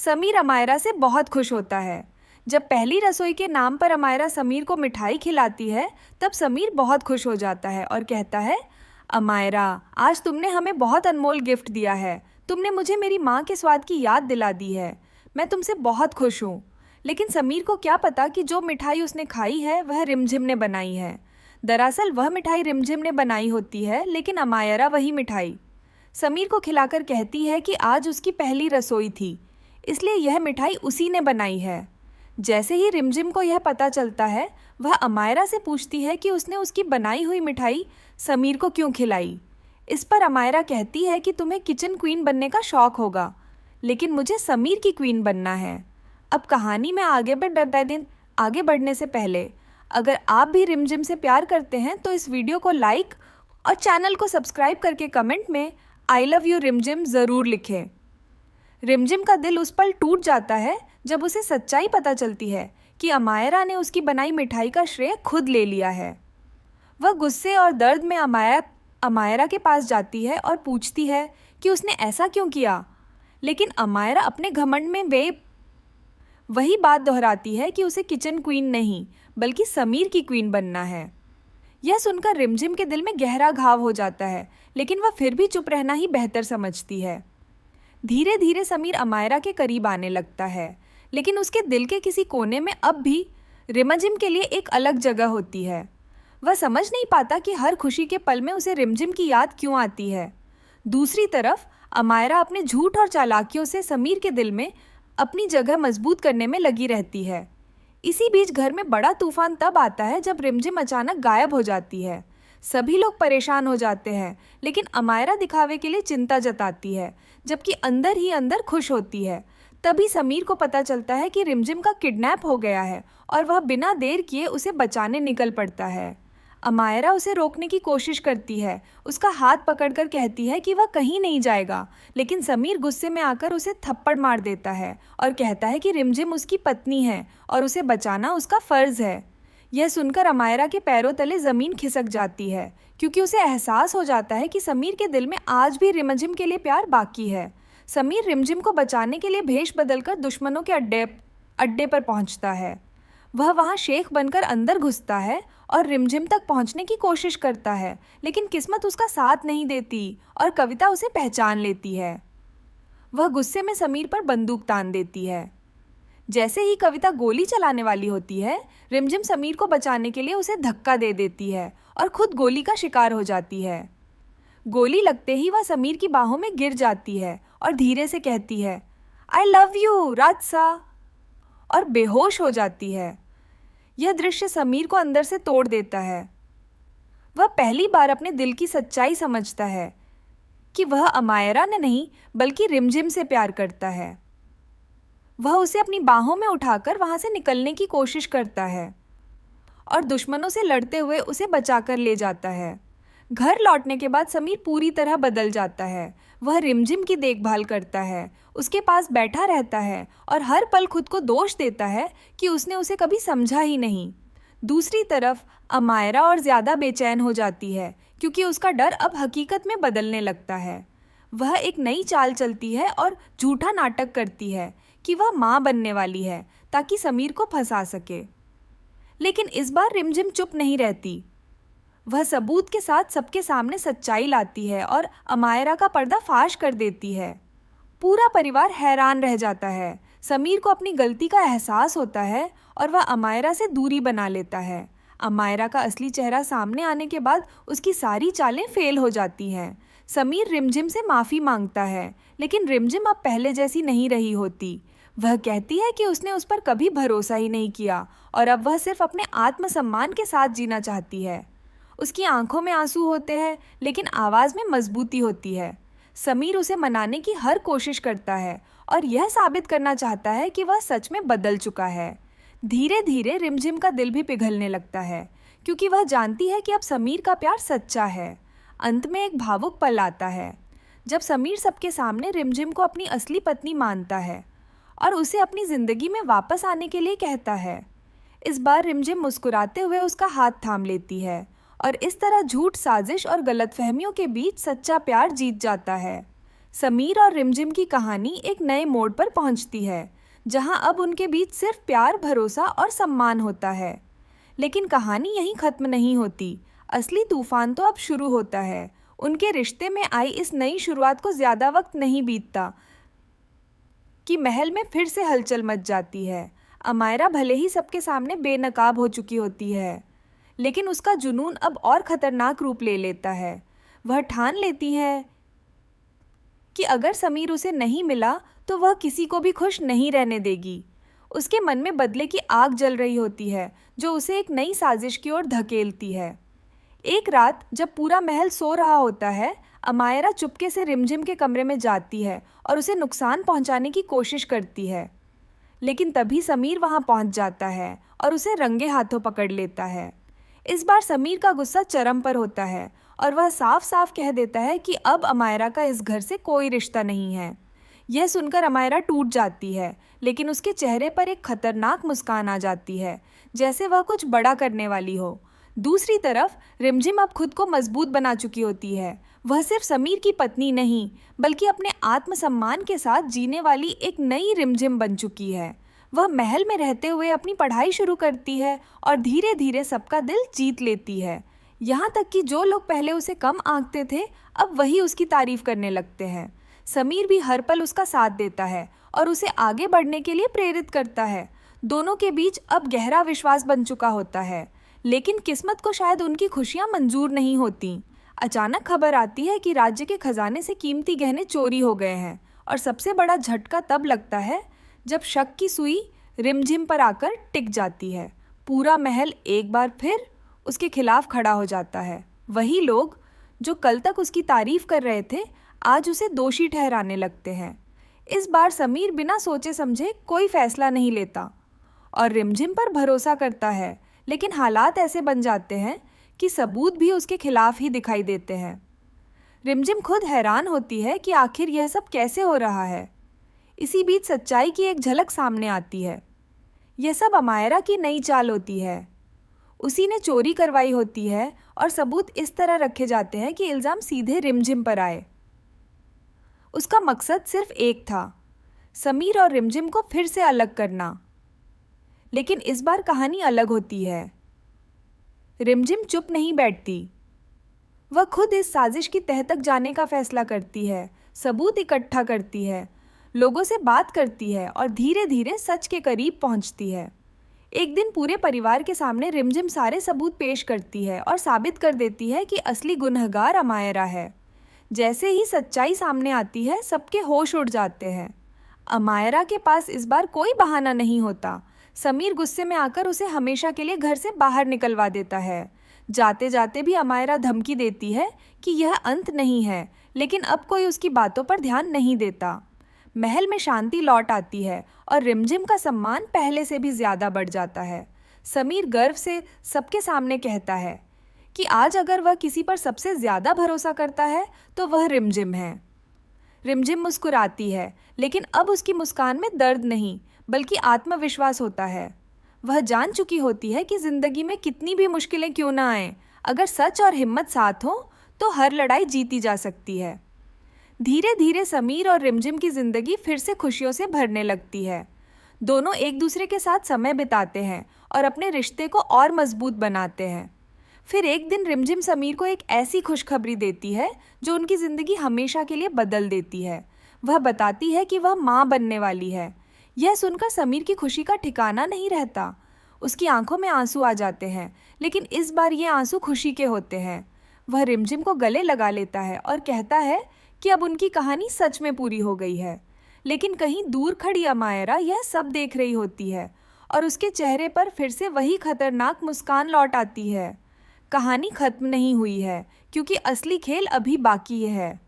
समीर अमायरा से बहुत खुश होता है। जब पहली रसोई के नाम पर अमायरा समीर को मिठाई खिलाती है, तब समीर बहुत खुश हो जाता है और कहता है, अमायरा, आज तुमने हमें बहुत अनमोल गिफ्ट दिया है। तुमने मुझे मेरी माँ के स्वाद की याद दिला दी है। मैं तुमसे बहुत खुश हूँ। लेकिन समीर को क्या पता कि जो मिठाई उसने खाई है वह रिमझिम ने बनाई है। दरअसल वह मिठाई रिमझिम ने बनाई होती है, लेकिन अमायरा वही मिठाई समीर को खिलाकर कहती है कि आज उसकी पहली रसोई थी, इसलिए यह मिठाई उसी ने बनाई है। जैसे ही रिमझिम को यह पता चलता है, वह अमायरा से पूछती है कि उसने उसकी बनाई हुई मिठाई समीर को क्यों खिलाई। इस पर अमायरा कहती है कि तुम्हें किचन क्वीन बनने का शौक होगा, लेकिन मुझे समीर की क्वीन बनना है। अब कहानी में आगे बढ़ने से पहले, अगर आप भी रिमझिम से प्यार करते हैं तो इस वीडियो को लाइक और चैनल को सब्सक्राइब करके कमेंट में आई लव यू रिमझिम ज़रूर लिखें। रिमझिम का दिल उस पल टूट जाता है जब उसे सच्चाई पता चलती है कि अमायरा ने उसकी बनाई मिठाई का श्रेय खुद ले लिया है। वह गुस्से और दर्द में अमायरा के पास जाती है और पूछती है कि उसने ऐसा क्यों किया, लेकिन अमायरा अपने घमंड में वही बात दोहराती है कि उसे किचन क्वीन नहीं बल्कि समीर की क्वीन बनना है। यह सुनकर रिमझिम के दिल में गहरा घाव हो जाता है, लेकिन वह फिर भी चुप रहना ही बेहतर समझती है। धीरे धीरे समीर अमायरा के करीब आने लगता है, लेकिन उसके दिल के किसी कोने में अब भी रिमझिम के लिए एक अलग जगह होती है। वह समझ नहीं पाता कि हर खुशी के पल में उसे रिमझिम की याद क्यों आती है। दूसरी तरफ अमायरा अपने झूठ और चालाकियों से समीर के दिल में अपनी जगह मजबूत करने में लगी रहती है। इसी बीच घर में बड़ा तूफान तब आता है जब रिमझिम अचानक गायब हो जाती है। सभी लोग परेशान हो जाते हैं, लेकिन अमायरा दिखावे के लिए चिंता जताती है, जबकि अंदर ही अंदर खुश होती है। तभी समीर को पता चलता है कि रिमझिम का किडनैप हो गया है और वह बिना देर किए उसे बचाने निकल पड़ता है। अमायरा उसे रोकने की कोशिश करती है, उसका हाथ पकड़कर कहती है कि वह कहीं नहीं जाएगा, लेकिन समीर गुस्से में आकर उसे थप्पड़ मार देता है और कहता है कि रिमझिम उसकी पत्नी है और उसे बचाना उसका फर्ज है। यह सुनकर अमायरा के पैरों तले ज़मीन खिसक जाती है, क्योंकि उसे एहसास हो जाता है कि समीर के दिल में आज भी रिमझिम के लिए प्यार बाकी है। समीर रिमझिम को बचाने के लिए भेष बदलकर दुश्मनों के अड्डे पर पहुंचता है। वह वहां शेख बनकर अंदर घुसता है और रिमझिम तक पहुंचने की कोशिश करता है, लेकिन किस्मत उसका साथ नहीं देती और कविता उसे पहचान लेती है। वह गुस्से में समीर पर बंदूक तान देती है। जैसे ही कविता गोली चलाने वाली होती है, रिमझिम समीर को बचाने के लिए उसे धक्का दे देती है और खुद गोली का शिकार हो जाती है। गोली लगते ही वह समीर की बाहों में गिर जाती है और धीरे से कहती है, आई लव यू राजसा, और बेहोश हो जाती है। यह दृश्य समीर को अंदर से तोड़ देता है। वह पहली बार अपने दिल की सच्चाई समझता है कि वह अमायरा ने नहीं बल्कि रिमझिम से प्यार करता है। वह उसे अपनी बाहों में उठाकर वहां से निकलने की कोशिश करता है और दुश्मनों से लड़ते हुए उसे बचाकर ले जाता है। घर लौटने के बाद समीर पूरी तरह बदल जाता है। वह रिमझिम की देखभाल करता है, उसके पास बैठा रहता है और हर पल खुद को दोष देता है कि उसने उसे कभी समझा ही नहीं। दूसरी तरफ अमायरा और ज़्यादा बेचैन हो जाती है, क्योंकि उसका डर अब हकीकत में बदलने लगता है। वह एक नई चाल चलती है और झूठा नाटक करती है कि वह माँ बनने वाली है ताकि समीर को फंसा सके। लेकिन इस बार रिमझिम चुप नहीं रहती। वह सबूत के साथ सबके सामने सच्चाई लाती है और अमायरा का पर्दा फाश कर देती है। पूरा परिवार हैरान रह जाता है। समीर को अपनी गलती का एहसास होता है और वह अमायरा से दूरी बना लेता है। अमायरा का असली चेहरा सामने आने के बाद उसकी सारी चालें फेल हो जाती हैं। समीर रिमझिम से माफ़ी मांगता है, लेकिन रिमझिम अब पहले जैसी नहीं रही होती। वह कहती है कि उसने उस पर कभी भरोसा ही नहीं किया और अब वह सिर्फ अपने आत्मसम्मान के साथ जीना चाहती है। उसकी आंखों में आंसू होते हैं, लेकिन आवाज़ में मजबूती होती है। समीर उसे मनाने की हर कोशिश करता है और यह साबित करना चाहता है कि वह सच में बदल चुका है। धीरे धीरे रिमझिम का दिल भी पिघलने लगता है, क्योंकि वह जानती है कि अब समीर का प्यार सच्चा है। अंत में एक भावुक पल आता है जब समीर सबके सामने रिमझिम को अपनी असली पत्नी मानता है और उसे अपनी ज़िंदगी में वापस आने के लिए कहता है। इस बार रिमझिम मुस्कुराते हुए उसका हाथ थाम लेती है और इस तरह झूठ, साजिश और गलतफहमियों के बीच सच्चा प्यार जीत जाता है। समीर और रिमझिम की कहानी एक नए मोड़ पर पहुंचती है, जहां अब उनके बीच सिर्फ प्यार, भरोसा और सम्मान होता है। लेकिन कहानी यहीं खत्म नहीं होती। असली तूफान तो अब शुरू होता है। उनके रिश्ते में आई इस नई शुरुआत को ज़्यादा वक्त नहीं बीतता कि महल में फिर से हलचल मच जाती है। अमायरा भले ही सबके सामने बेनकाब हो चुकी होती है, लेकिन उसका जुनून अब और ख़तरनाक रूप ले लेता है। वह ठान लेती है कि अगर समीर उसे नहीं मिला तो वह किसी को भी खुश नहीं रहने देगी। उसके मन में बदले की आग जल रही होती है, जो उसे एक नई साजिश की ओर धकेलती है। एक रात जब पूरा महल सो रहा होता है, अमायरा चुपके से रिमझिम के कमरे में जाती है और उसे नुकसान पहुंचाने की कोशिश करती है। लेकिन तभी समीर वहां पहुंच जाता है और उसे रंगे हाथों पकड़ लेता है। इस बार समीर का गुस्सा चरम पर होता है और वह साफ साफ कह देता है कि अब अमायरा का इस घर से कोई रिश्ता नहीं है। यह सुनकर अमायरा टूट जाती है, लेकिन उसके चेहरे पर एक खतरनाक मुस्कान आ जाती है, जैसे वह कुछ बड़ा करने वाली हो। दूसरी तरफ रिमझिम अब खुद को मजबूत बना चुकी होती है। वह सिर्फ समीर की पत्नी नहीं, बल्कि अपने आत्मसम्मान के साथ जीने वाली एक नई रिमझिम बन चुकी है। वह महल में रहते हुए अपनी पढ़ाई शुरू करती है और धीरे धीरे सबका दिल जीत लेती है। यहाँ तक कि जो लोग पहले उसे कम आंकते थे, अब वही उसकी तारीफ करने लगते हैं। समीर भी हर पल उसका साथ देता है और उसे आगे बढ़ने के लिए प्रेरित करता है। दोनों के बीच अब गहरा विश्वास बन चुका होता है। लेकिन किस्मत को शायद उनकी खुशियां मंजूर नहीं होती। अचानक खबर आती है कि राज्य के खजाने से कीमती गहने चोरी हो गए हैं, और सबसे बड़ा झटका तब लगता है जब शक की सुई रिमझिम पर आकर टिक जाती है। पूरा महल एक बार फिर उसके खिलाफ खड़ा हो जाता है। वही लोग जो कल तक उसकी तारीफ कर रहे थे, आज उसे दोषी ठहराने लगते हैं। इस बार समीर बिना सोचे समझे कोई फैसला नहीं लेता और रिमझिम पर भरोसा करता है। लेकिन हालात ऐसे बन जाते हैं कि सबूत भी उसके खिलाफ ही दिखाई देते हैं। रिमझिम खुद हैरान होती है कि आखिर यह सब कैसे हो रहा है। इसी बीच सच्चाई की एक झलक सामने आती है। यह सब अमायरा की नई चाल होती है। उसी ने चोरी करवाई होती है और सबूत इस तरह रखे जाते हैं कि इल्ज़ाम सीधे रिमझिम पर आए। उसका मकसद सिर्फ एक था, समीर और रिमझिम को फिर से अलग करना। लेकिन इस बार कहानी अलग होती है। रिमझिम चुप नहीं बैठती। वह खुद इस साजिश की तह तक जाने का फैसला करती है, सबूत इकट्ठा करती है, लोगों से बात करती है और धीरे धीरे सच के करीब पहुंचती है। एक दिन पूरे परिवार के सामने रिमझिम सारे सबूत पेश करती है और साबित कर देती है कि असली गुनहगार अमायरा है। जैसे ही सच्चाई सामने आती है, सबके होश उड़ जाते हैं। अमायरा के पास इस बार कोई बहाना नहीं होता। समीर गुस्से में आकर उसे हमेशा के लिए घर से बाहर निकलवा देता है। जाते जाते भी अमायरा धमकी देती है कि यह अंत नहीं है, लेकिन अब कोई उसकी बातों पर ध्यान नहीं देता। महल में शांति लौट आती है और रिमझिम का सम्मान पहले से भी ज़्यादा बढ़ जाता है। समीर गर्व से सबके सामने कहता है कि आज अगर वह किसी पर सबसे ज़्यादा भरोसा करता है तो वह रिमझिम है। रिमझिम मुस्कुराती है, लेकिन अब उसकी मुस्कान में दर्द नहीं, बल्कि आत्मविश्वास होता है। वह जान चुकी होती है कि जिंदगी में कितनी भी मुश्किलें क्यों ना आए, अगर सच और हिम्मत साथ हो तो हर लड़ाई जीती जा सकती है। धीरे धीरे समीर और रिमझिम की जिंदगी फिर से खुशियों से भरने लगती है। दोनों एक दूसरे के साथ समय बिताते हैं और अपने रिश्ते को और मजबूत बनाते हैं। फिर एक दिन रिमझिम समीर को एक ऐसी खुशखबरी देती है जो उनकी ज़िंदगी हमेशा के लिए बदल देती है। वह बताती है कि वह माँ बनने वाली है। यह सुनकर समीर की खुशी का ठिकाना नहीं रहता। उसकी आंखों में आंसू आ जाते हैं, लेकिन इस बार ये आंसू खुशी के होते हैं। वह रिमझिम को गले लगा लेता है और कहता है कि अब उनकी कहानी सच में पूरी हो गई है। लेकिन कहीं दूर खड़ी अमायरा यह सब देख रही होती है और उसके चेहरे पर फिर से वही खतरनाक मुस्कान लौट आती है। कहानी खत्म नहीं हुई है, क्योंकि असली खेल अभी बाकी है।